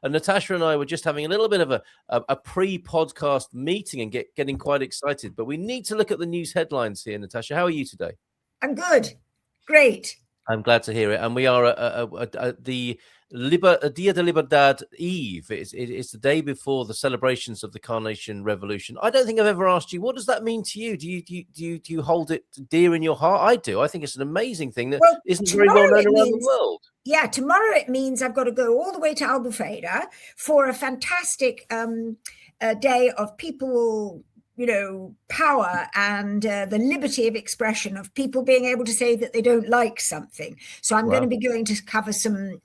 And Natasha and I were just having a little bit of a pre-podcast meeting and getting quite excited. But we need to look at the news headlines here, Natasha. How are you today? I'm good. Great. I'm glad to hear it. And we are at the Dia de Liberdade Eve. It's the day before the celebrations of the Carnation Revolution. I don't think I've ever asked you, what does that mean to you? Do you hold it dear in your heart? I do. I think it's an amazing thing that isn't very well known around the world. Yeah, tomorrow it means I've got to go all the way to Albufeira for a fantastic day of people, power and the liberty of expression of people being able to say that they don't like something. So I'm going to be going to cover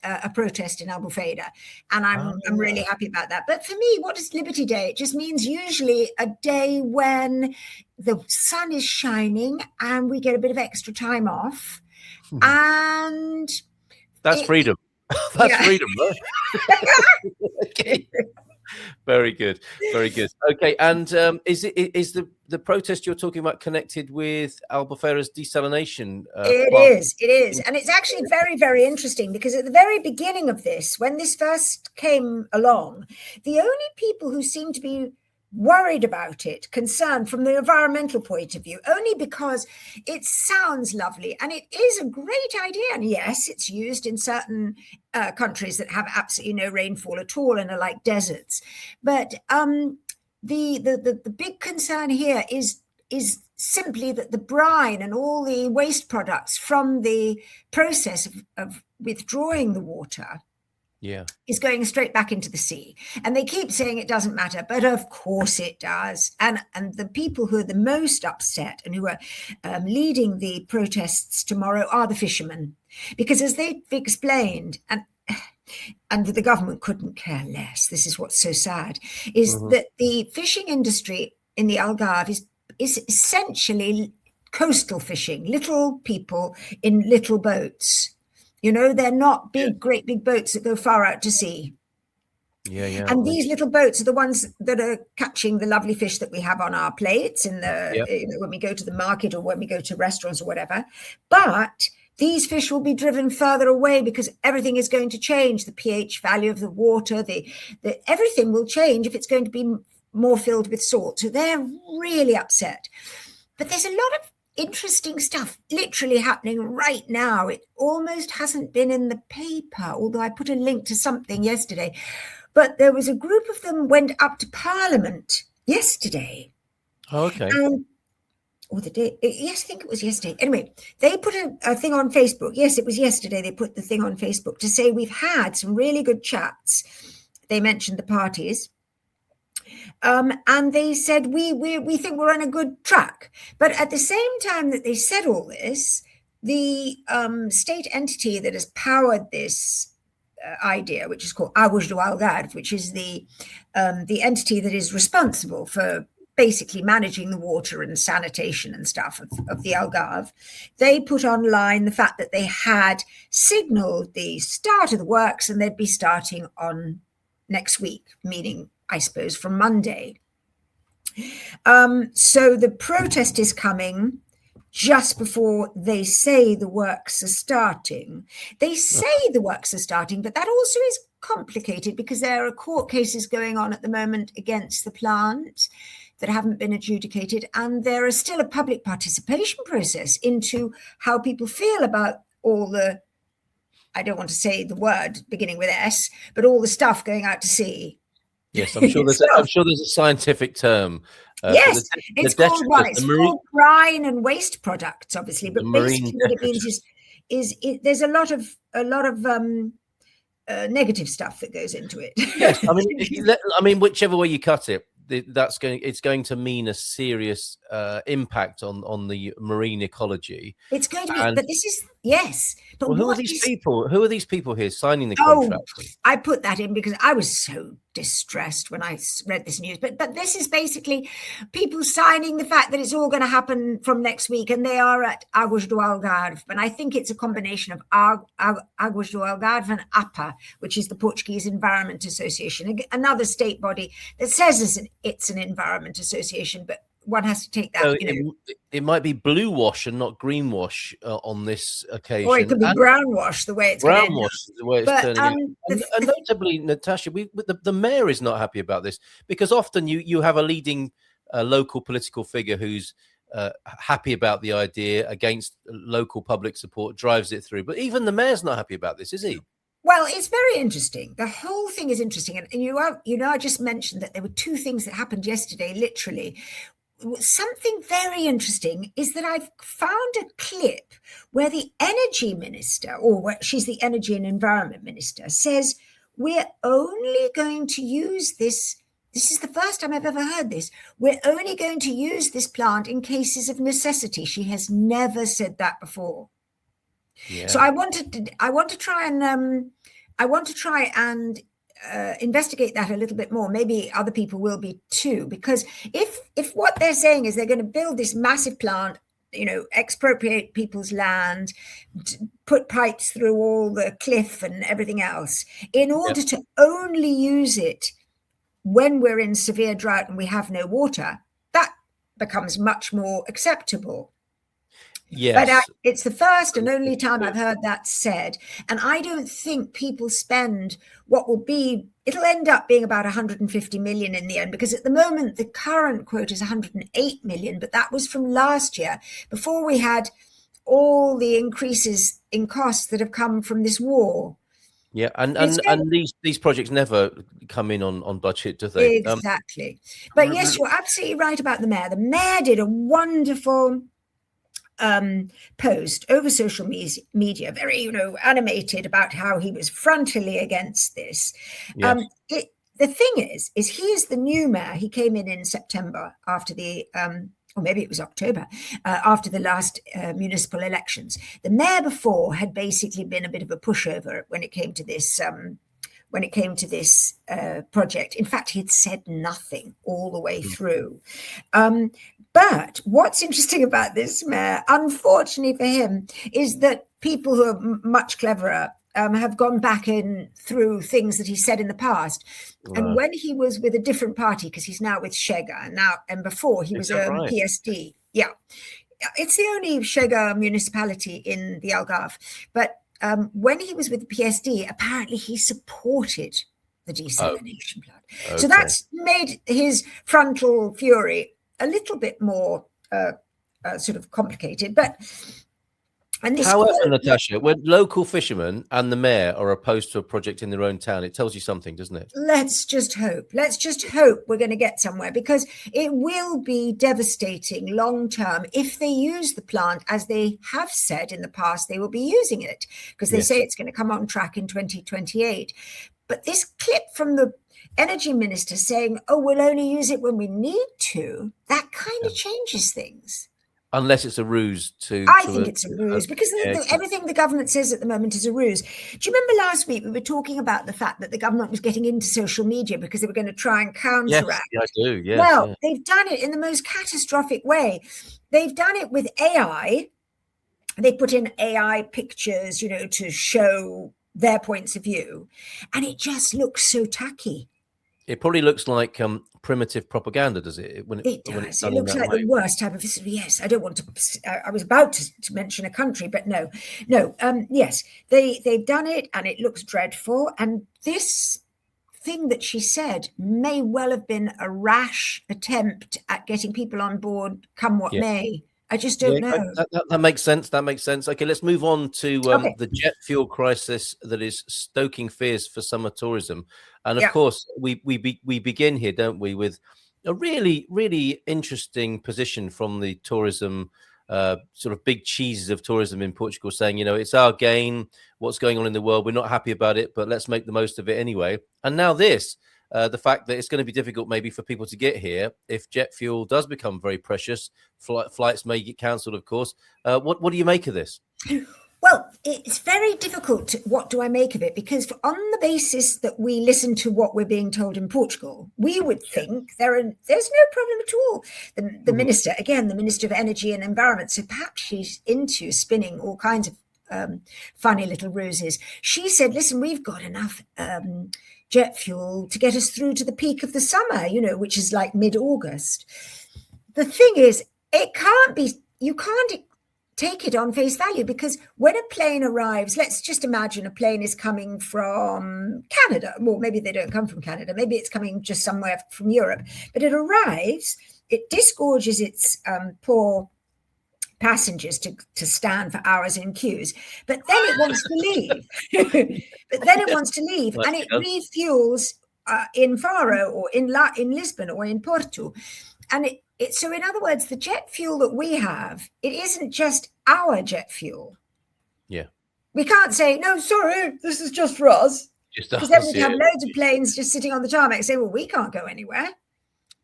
a protest in Albufeira, and I'm really happy about that. But for me, what is Liberty Day? It just means usually a day when the sun is shining and we get a bit of extra time off, and that's freedom. That's freedom, right? Okay. Very good, very good. Okay, and is the protest you're talking about connected with Albufeira's desalination? It is, and it's actually very, very interesting because at the very beginning of this, when this first came along, the only people who seemed to be worried about it, concerned from the environmental point of view, only because it sounds lovely and it is a great idea. And yes, it's used in certain countries that have absolutely no rainfall at all and are like deserts. But the big concern here is simply that the brine and all the waste products from the process of withdrawing the water is going straight back into the sea. And they keep saying it doesn't matter, but of course it does. And the people who are the most upset and who are leading the protests tomorrow are the fishermen. Because as they've explained, and the government couldn't care less, this is what's so sad, is that the fishing industry in the Algarve is essentially coastal fishing, little people in little boats. They're not great big boats that go far out to sea. Yeah. And these little boats are the ones that are catching the lovely fish that we have on our plates when we go to the market or when we go to restaurants or whatever. But these fish will be driven further away because everything is going to change. The pH value of the water, everything will change if it's going to be more filled with salt. So they're really upset. But there's a lot of interesting stuff literally happening right now. It almost hasn't been in the paper, although I put a link to something yesterday. But there was a group of them went up to Parliament yesterday. Oh, okay. Or the day, yes, I think it was yesterday. Anyway, they put a thing on Facebook. Yes, it was yesterday. They put the thing on Facebook to say we've had some really good chats. They mentioned the parties. And they said, we think we're on a good track. But at the same time that they said all this, the state entity that has powered this idea, which is called Águas do Algarve, which is the entity that is responsible for basically managing the water and sanitation and stuff of the Algarve, they put online the fact that they had signaled the start of the works and they'd be starting on next week, meaning I suppose from Monday. So the protest is coming just before they say the works are starting. They say the works are starting, but that also is complicated because there are court cases going on at the moment against the plant that haven't been adjudicated, and there is still a public participation process into how people feel about all the, I don't want to say the word beginning with S, but all the stuff going out to sea. Yes, I'm sure there's a scientific term. Yes, it's called brine and waste products, obviously. But basically, what it means is there's a lot of negative stuff that goes into it. Yes, I mean, whichever way you cut it, it's going to mean a serious impact on the marine ecology. It's going to be, but this is yes. But who are these people? Who are these people here signing the contract? I put that in because I was so distressed when I read this news. But this is basically people signing the fact that it's all going to happen from next week, and they are at Águas do Algarve. And I think it's a combination of Águas do Algarve and APA, which is the Portuguese Environment Association, another state body that says it's an environment association, but one has to take that. So it might be blue wash and not green wash on this occasion. Or it could be brown wash, the way it's brown wash is the way it's turning out. And notably, Natasha, the mayor is not happy about this, because often you have a leading local political figure who's happy about the idea, against local public support, drives it through. But even the mayor's not happy about this, is he? Well, it's very interesting. The whole thing is interesting. And I just mentioned that there were two things that happened yesterday, literally. Something very interesting is that I've found a clip where the energy minister, she's the energy and environment minister, says, we're only going to use this. This is the first time I've ever heard this. We're only going to use this plant in cases of necessity. She has never said that before. Yeah. So I want to try and investigate that a little bit more. Maybe other people will be too, because if what they're saying is they're going to build this massive plant, expropriate people's land, put pipes through all the cliff and everything else, in order to only use it when we're in severe drought and we have no water, that becomes much more acceptable. Yes. But it's the first and only time I've heard that said. And I don't think people spend it'll end up being about 150 million in the end, because at the moment, the current quote is 108 million, but that was from last year, before we had all the increases in costs that have come from this war. Yeah, and these projects never come in on budget, do they? Exactly. But yes, you're absolutely right about the mayor. The mayor did a wonderful post over social media, very animated, about how he was frontally against this. Yes. The thing is he is the new mayor. He came in September after the or maybe it was October, after the last municipal elections. The mayor before had basically been a bit of a pushover when it came to this project. In fact, he had said nothing all the way through. But what's interesting about this mayor, unfortunately for him, is that people who are much cleverer have gone back in through things that he said in the past. Right. And when he was with a different party, because he's now with Chega, and before he was a right? PSD. Yeah. It's the only Chega municipality in the Algarve. But when he was with the PSD, apparently he supported the desalination plant. Okay. So that's made his frontal fury a little bit more sort of complicated. But however, Natasha, when local fishermen and the mayor are opposed to a project in their own town, it tells you something, doesn't it? Let's just hope we're going to get somewhere, because it will be devastating long term if they use the plant as they have said in the past they will be using it, because they say it's going to come on track in 2028. But this clip from the energy minister saying, we'll only use it when we need to, that kind of changes things. Unless it's a ruse I think it's a ruse, because everything the government says at the moment is a ruse. Do you remember last week we were talking about the fact that the government was getting into social media because they were going to try and counteract? Yes, I do. Yes, well, they've done it in the most catastrophic way. They've done it with AI. They put in AI pictures, to show their points of view. And it just looks so tacky. It probably looks like primitive propaganda, does it? It does. It looks like the worst type of. Yes, I don't want to. I was about to mention a country, but no. Yes, they've done it, and it looks dreadful. And this thing that she said may well have been a rash attempt at getting people on board, come what may. I just don't know. That makes sense. That makes sense. Okay, let's move on to the jet fuel crisis that is stoking fears for summer tourism. And of course, we begin here, don't we, with a really, really interesting position from the tourism, sort of big cheeses of tourism in Portugal, saying, it's our gain, what's going on in the world. We're not happy about it, but let's make the most of it anyway. And now this. The fact that it's going to be difficult maybe for people to get here if jet fuel does become very precious. Flights may get cancelled, of course. What do you make of this? Well, it's very difficult. What do I make of it? Because on the basis that we listen to what we're being told in Portugal, we would think there's no problem at all. The minister, again, the Minister of Energy and Environment, so perhaps she's into spinning all kinds of funny little ruses. She said, listen, we've got enough jet fuel to get us through to the peak of the summer, which is like mid-August. the thing is, it can't be, you can't take it on face value, because when a plane arrives, let's just imagine a plane is coming from Canada. Well, maybe they don't come from Canada. Maybe it's coming just somewhere from Europe. But it arrives, it disgorges its poor passengers to stand for hours in queues. But then it wants to leave. And it refuels in Faro or in Lisbon or in Porto. And so in other words, the jet fuel that we have, it isn't just our jet fuel. Yeah. We can't say, no, sorry, this is just for us. Because then we'd have loads of planes just sitting on the tarmac saying, well, we can't go anywhere.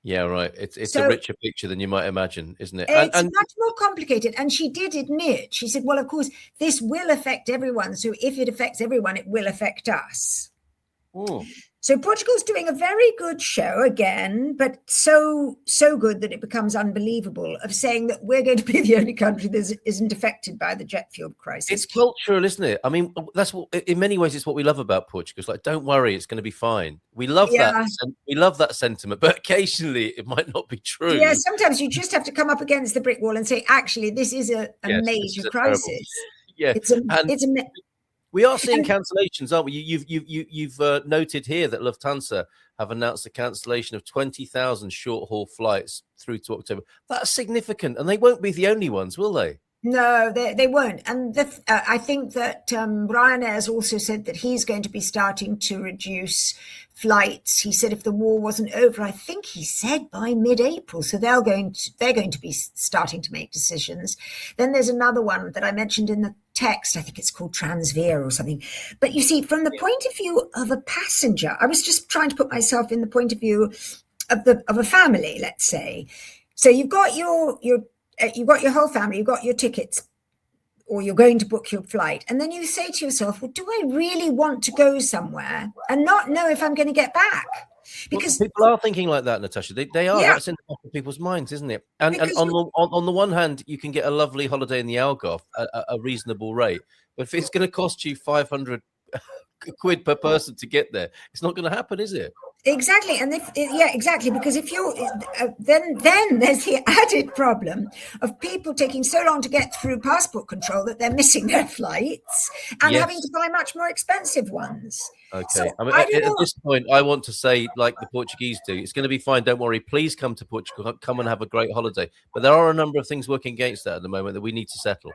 Yeah, right. It's a richer picture than you might imagine, isn't it? It's much more complicated. And she did admit, she said, well, of course, this will affect everyone. So if it affects everyone, it will affect us. Oh. So Portugal's doing a very good show again, but so good that it becomes unbelievable, of saying that we're going to be the only country that isn't affected by the jet fuel crisis. It's cultural, isn't it? I mean, that's what, in many ways, it's what we love about Portugal. It's like, don't worry, it's going to be fine. We love that. We love that sentiment, but occasionally it might not be true. Yeah, sometimes you just have to come up against the brick wall and say, actually, this is a major crisis. Yeah, we are seeing cancellations, aren't we? You've noted here that Lufthansa have announced a cancellation of 20,000 short-haul flights through to October. That's significant, and they won't be the only ones, will they? No, they won't. And I think that Ryanair has also said that he's going to be starting to reduce flights. He said if the war wasn't over, I think he said by mid-April. So they're going to be starting to make decisions. Then there's another one that I mentioned in the text. I think it's called Transvia or something. But you see, from the point of view of a passenger, I was just trying to put myself in the point of view of a family, let's say. So you've got your whole family, you've got your tickets, or you're going to book your flight. And then you say to yourself, well, do I really want to go somewhere and not know if I'm going to get back? Because people are thinking like that, Natasha. They are. Yeah. That's in the back of people's minds, isn't it? And on the one hand, you can get a lovely holiday in the Algarve at a reasonable rate. But if it's going to cost you 500 quid per person to get there, it's not going to happen, is it? Exactly. And exactly. Because if you're then there's the added problem of people taking so long to get through passport control that they're missing their flights and having to buy much more expensive ones. Okay. So, at this point, I want to say, like the Portuguese do, it's going to be fine. Don't worry. Please come to Portugal. Come and have a great holiday. But there are a number of things working against that at the moment that we need to settle.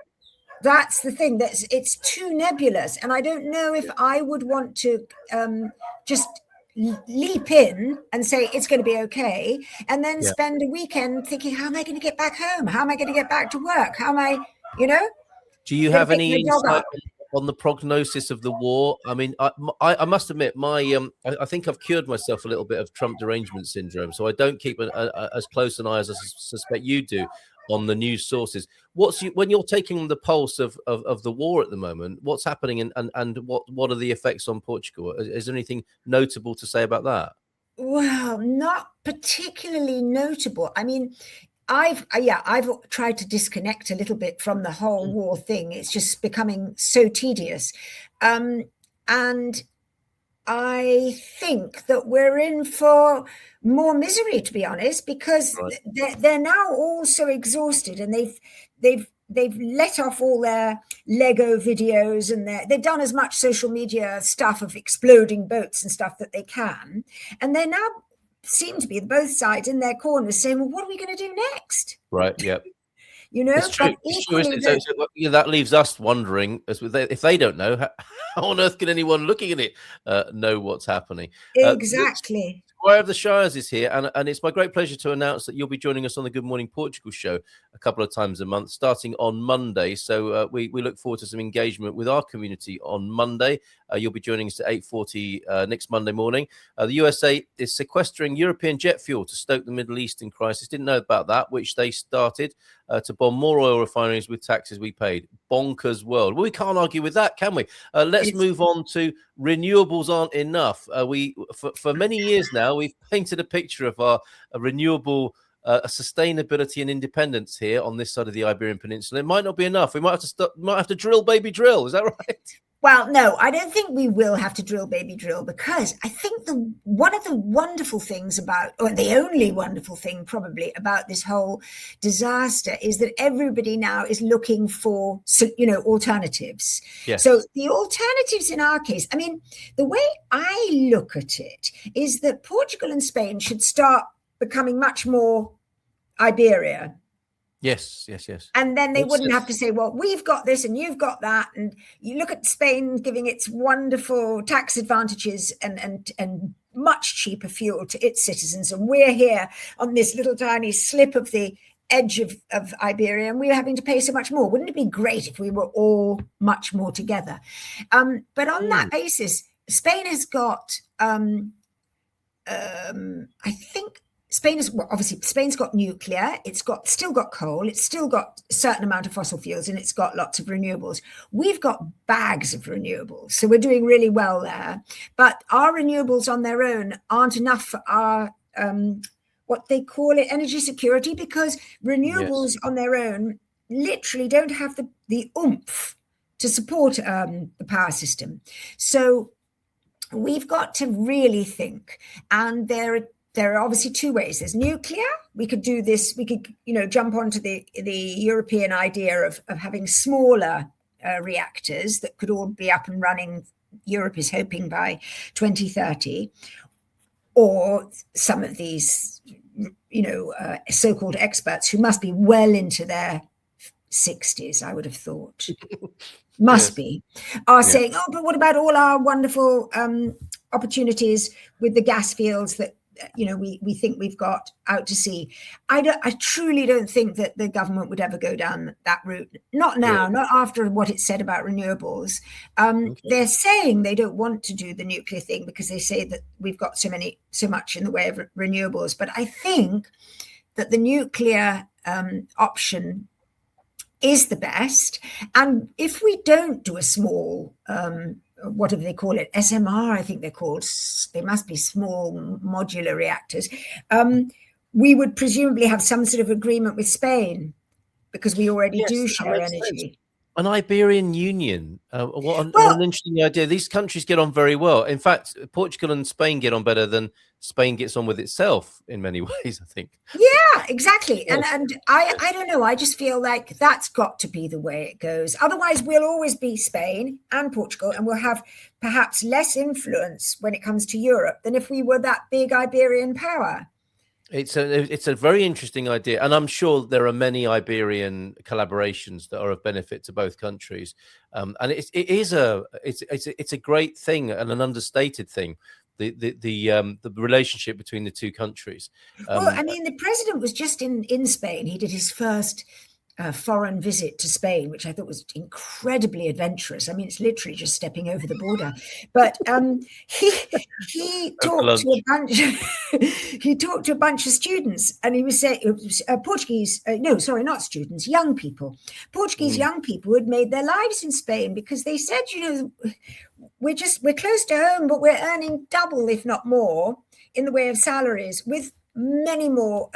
That's the thing. It's too nebulous. And I don't know if I would want to just leap in and say it's going to be okay, and then spend a weekend thinking, how am I going to get back home? How am I going to get back to work? How am I, Do you have any insight on the prognosis of the war? I mean, I must admit, I think I've cured myself a little bit of Trump derangement syndrome, so I don't keep as close an eye as I suspect you do on the news sources. When you're taking the pulse of the war at the moment, what's happening and what are the effects on Portugal? Is there anything notable to say about that? Well, not particularly notable. I mean, I've tried to disconnect a little bit from the whole war thing. It's just becoming so tedious. And I think that we're in for more misery, to be honest, because they're now all so exhausted, and they've let off all their Lego videos, and they've done as much social media stuff of exploding boats and stuff that they can, and they now seem to be both sides in their corners saying, well, what are we going to do next? Right. Yeah. It's true. So that leaves us wondering, if they don't know, how on earth can anyone looking at it know what's happening? Exactly. Squire of the Shires is here, and it's my great pleasure to announce that you'll be joining us on the Good Morning Portugal show a couple of times a month, starting on Monday. So we look forward to some engagement with our community on Monday. You'll be joining us at 8:40 next Monday morning. The USA is sequestering European jet fuel to stoke the Middle Eastern crisis. Didn't know about that, which they started to bomb more oil refineries with taxes we paid. Bonkers world. Well, we can't argue with that, can we? Let's move on to renewables aren't enough. For many years now, we've painted a picture of our renewable sustainability and independence here on this side of the Iberian Peninsula. It might not be enough. We might have to drill, baby, drill. Is that right? Well, no, I don't think we will have to drill, baby, drill, because I think the one of the wonderful things about, or the only wonderful thing probably about this whole disaster, is that everybody now is looking for, alternatives. Yes. So the alternatives in our case, I mean, the way I look at it is that Portugal and Spain should start becoming much more Iberia. Yes. And then they wouldn't have to say, well, we've got this and you've got that. And you look at Spain giving its wonderful tax advantages and much cheaper fuel to its citizens. And we're here on this little tiny slip of the edge of Iberia, and we're having to pay so much more. Wouldn't it be great if we were all much more together? But on that basis, Spain has got, I think, Spain's got nuclear, it's still got coal, it's still got a certain amount of fossil fuels, and it's got lots of renewables. We've got bags of renewables, so we're doing really well there. But our renewables on their own aren't enough for our what they call it energy security, because renewables on their own literally don't have the oomph to support the power system. So we've got to really think, and there are obviously two ways. There's nuclear. We could do this. We could, jump onto the European idea of having smaller reactors that could all be up and running. Europe is hoping by 2030, or some of these, so-called experts who must be well into their 60s, I would have thought, are saying, oh, but what about all our wonderful opportunities with the gas fields that we think we've got out to sea? I truly don't think that the government would ever go down that route. Not now, not after what it said about renewables. They're saying they don't want to do the nuclear thing because they say that we've got so much in the way of renewables. But I think that the nuclear option is the best. And if we don't do a small what do they call it? SMR, I think they're called. They must be small modular reactors. We would presumably have some sort of agreement with Spain, because we already do share energy. Sense. An Iberian Union. What an interesting idea. These countries get on very well. In fact, Portugal and Spain get on better than Spain gets on with itself in many ways, I think. Yeah, exactly. Yes. And I don't know. I just feel like that's got to be the way it goes. Otherwise, we'll always be Spain and Portugal, and we'll have perhaps less influence when it comes to Europe than if we were that big Iberian power. It's a very interesting idea, and I'm sure there are many Iberian collaborations that are of benefit to both countries. And it's a great thing and an understated thing. The relationship between the two countries. Well, I mean, the president was just in Spain. He did his first foreign visit to Spain, which I thought was incredibly adventurous. I mean, it's literally just stepping over the border. But he talked to a bunch. He talked to a bunch of students, and he was saying Portuguese. Not students, young people. Portuguese young people who had made their lives in Spain, because they said, we're close to home, but we're earning double, if not more, in the way of salaries, with many more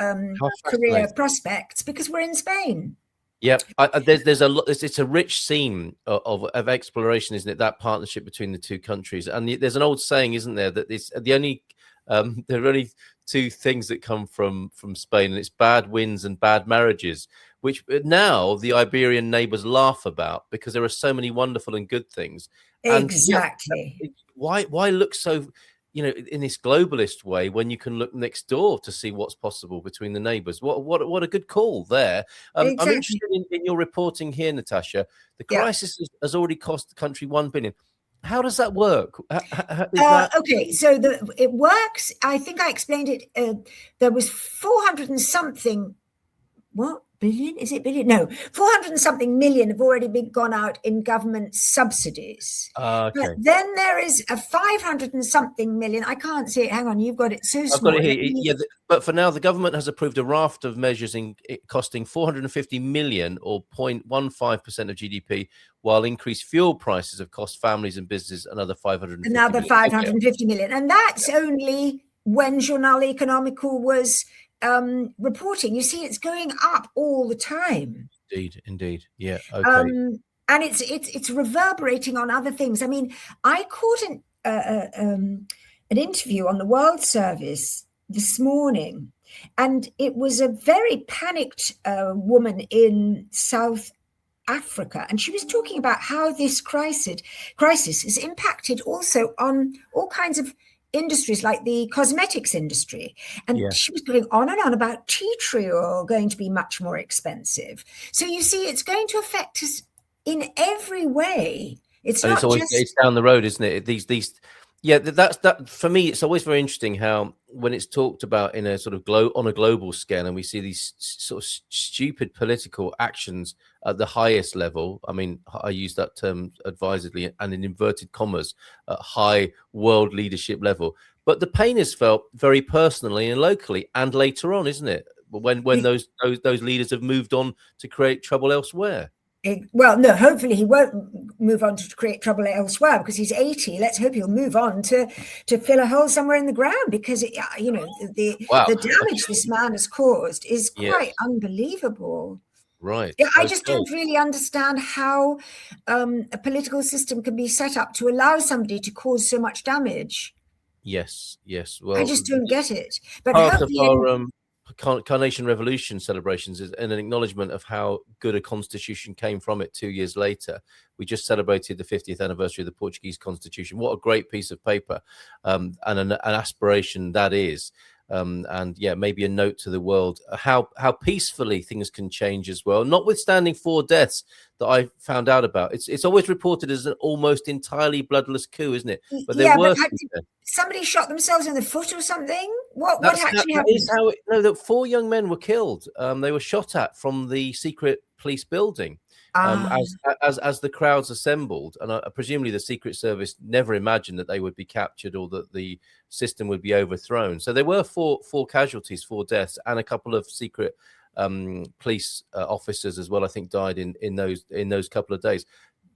career prospects, because we're in Spain. Yeah, there's a lot. It's a rich seam of exploration, isn't it? That partnership between the two countries, and there's an old saying, isn't there, that it's there are only two things that come from Spain, and it's bad winds and bad marriages, which now the Iberian neighbours laugh about, because there are so many wonderful and good things. Exactly. And why look so, in this globalist way, when you can look next door to see what's possible between the neighbours? What a good call there. Exactly. I'm interested in your reporting here, Natasha. The crisis has already cost the country $1 billion. How does that work? Okay, so it works. I think I explained it. There was 400 and something. What? Billion? Is it billion? No, 400 and something million have already been gone out in government subsidies. Okay. But then there is a 500 and something million. I can't see it. Hang on, you've got it so small. I've got it here. Yeah, but for now, the government has approved a raft of measures costing 450 million, or 0.15% of GDP, while increased fuel prices have cost families and businesses another 550 million. And that's only when Jornal Económico was reporting. You see, it's going up all the time. Indeed. Yeah. Okay. And it's reverberating on other things. I mean, I caught an interview on the World Service this morning, and it was a very panicked woman in South Africa, and she was talking about how this crisis is impacted also on all kinds of industries like the cosmetics industry. And she was going on and on about tea tree oil going to be much more expensive. So you see, it's going to affect us in every way. It's not just... it's down the road, isn't it? That's for me. It's always very interesting how when it's talked about in a sort of on a global scale, and we see these sort of stupid political actions at the highest level. I mean, I use that term advisedly and in inverted commas, at high world leadership level. But the pain is felt very personally and locally, and later on, isn't it? When those leaders have moved on to create trouble elsewhere. Well, no, hopefully he won't move on to create trouble elsewhere because he's 80. Let's hope he'll move on to fill a hole somewhere in the ground, because, the damage this man has caused is quite unbelievable. Right. Yeah, I just don't really understand how a political system can be set up to allow somebody to cause so much damage. Yes. Well, I just don't get it. But part of our Carnation Revolution celebrations is an acknowledgement of how good a constitution came from it 2 years later. We just celebrated the 50th anniversary of the Portuguese constitution. What a great piece of paper, and an aspiration that is. And maybe a note to the world how peacefully things can change as well, notwithstanding 4 deaths that I found out about. It's always reported as an almost entirely bloodless coup, isn't it? But there were somebody shot themselves in the foot or something. What actually happened? That 4 young men were killed. They were shot at from the secret police building. As the crowds assembled, and presumably the Secret Service never imagined that they would be captured or that the system would be overthrown. So there were four casualties, 4 deaths, and a couple of secret police officers as well, I think, died in those couple of days.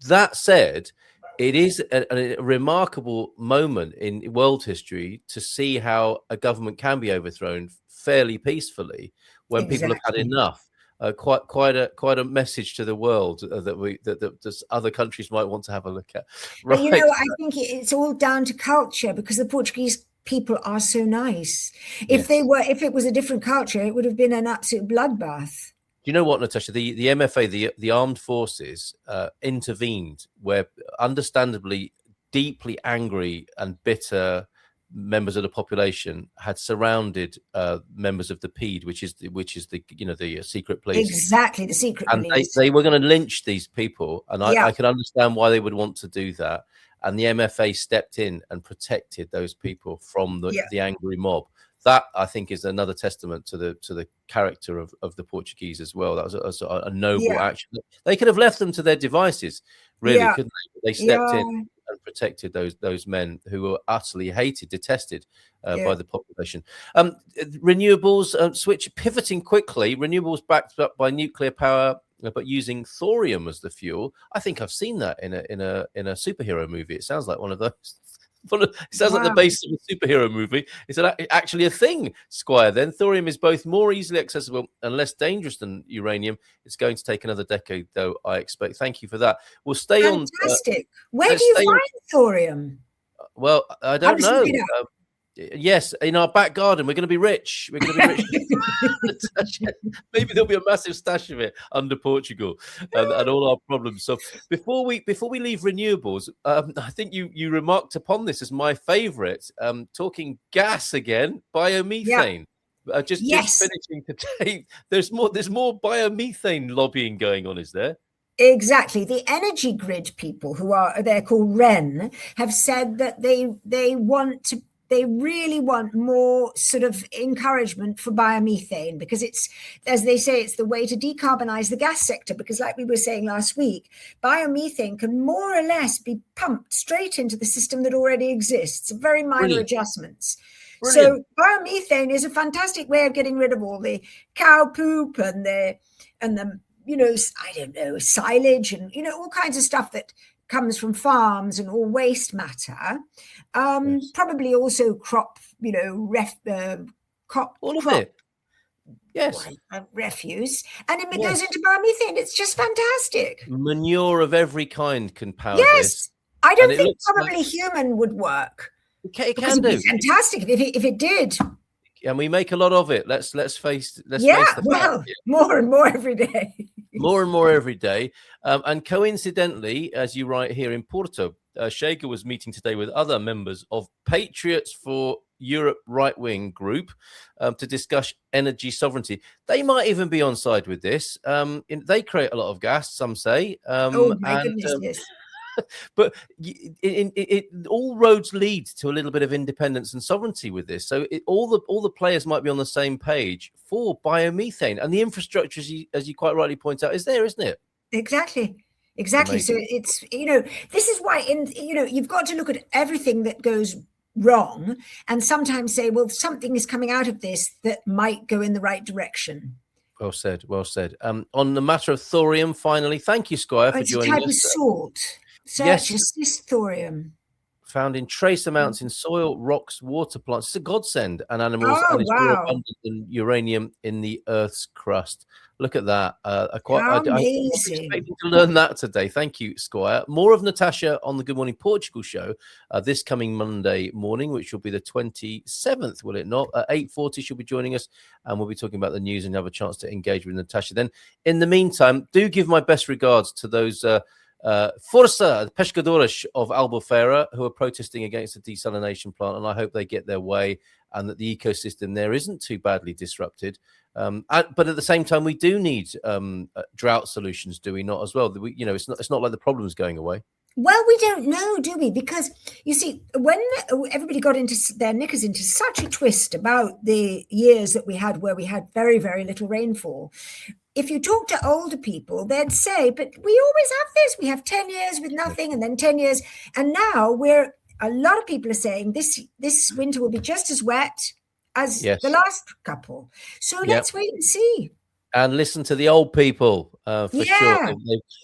That said, it is a remarkable moment in world history to see how a government can be overthrown fairly peacefully when people have had enough. Quite a message to the world that other countries might want to have a look at. Right. But, I think it's all down to culture, because the Portuguese people are so nice. If it was a different culture, it would have been an absolute bloodbath. You know what, Natasha? The MFA, the armed forces, intervened where, understandably, deeply angry and bitter members of the population had surrounded members of the PED, which is the secret police. Exactly, the secret police. And they were going to lynch these people, and I can understand why they would want to do that. And the MFA stepped in and protected those people from the angry mob. That, I think, is another testament to the character of the Portuguese as well. That was a noble action. They could have left them to their devices, really, couldn't they? They stepped in and protected those men who were utterly hated, detested by the population. Renewables, pivoting quickly. Renewables backed up by nuclear power, but using thorium as the fuel. I think I've seen that in a superhero movie. It sounds like one of those. It sounds like the basis of a superhero movie. Is that actually a thing, Squire? Then thorium is both more easily accessible and less dangerous than uranium. It's going to take another decade, though, I expect. Thank you for that. We'll stay on. Fantastic. Where do you find thorium? Well, I don't know. Yes, in our back garden. We're going to be rich. We're going to be rich. Maybe there'll be a massive stash of it under Portugal, and all our problems. So before we leave renewables, I think you remarked upon this as my favourite. Talking gas again, biomethane. Just finishing today. There's more biomethane lobbying going on, is there? Exactly. The energy grid people, they're called REN, have said that they really want more sort of encouragement for biomethane, because it's, as they say, it's the way to decarbonize the gas sector. Because like we were saying last week, biomethane can more or less be pumped straight into the system that already exists. Very minor adjustments. Brilliant. So biomethane is a fantastic way of getting rid of all the cow poop and the silage and all kinds of stuff that comes from farms and all waste matter. Probably also crop, all of it. Yes. Refuse. And it goes into biomethane. It's just fantastic. Manure of every kind can power this. I don't think probably human would work. It Because can it'd do, be fantastic if it did. and we make a lot of it. Let's face the Well, fact. more and more every day. More and more every day. And coincidentally, as you write here in Porto, Chega was meeting today with other members of Patriots for Europe right-wing group to discuss energy sovereignty. They might even be on side with this. They create a lot of gas, some say. Oh my goodness, yes. But all roads lead to a little bit of independence and sovereignty with this. So all the players might be on the same page for biomethane, and the infrastructure, as you quite rightly point out, is there, isn't it? Exactly. Amazing. So it's, this is why you've got to look at everything that goes wrong and sometimes say, well, something is coming out of this that might go in the right direction. Well said. Well said. On the matter of thorium, finally, thank you, Squire, for joining us. It's a type of salt. Search thorium. Found in trace amounts in soil, rocks, water plants. It's a godsend, and animals, and it's more abundant than uranium in the Earth's crust. Look at that. I was expecting to learn that today. Thank you, Squire. More of Natasha on the Good Morning Portugal show this coming Monday morning, which will be the 27th, will it not? At 8:40, she'll be joining us, and we'll be talking about the news and have a chance to engage with Natasha. Then, in the meantime, do give my best regards to those Força Pescadores of Albufeira who are protesting against the desalination plant, and I hope they get their way and that the ecosystem there isn't too badly disrupted. But at the same time, we do need drought solutions, do we not, as well? It's not like the problem's going away. Well, we don't know, do we? Because, you see, when everybody got into their knickers into such a twist about the years that we had where we had very, very little rainfall, if you talk to older people, they'd say, but we always have this. We have 10 years with nothing and then 10 years. And now a lot of people are saying this winter will be just as wet as the last couple. So let's wait and see. And listen to the old people, for sure.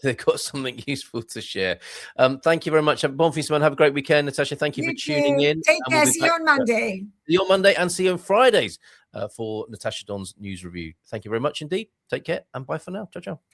They've got something useful to share. Thank you very much. Bon fin man. Have a great weekend, Natasha. Thank you for tuning in. Take care. See you on Monday. See you on Monday and see you on Fridays for Natasha Donn's news review. Thank you very much indeed. Take care and bye for now. Ciao, ciao.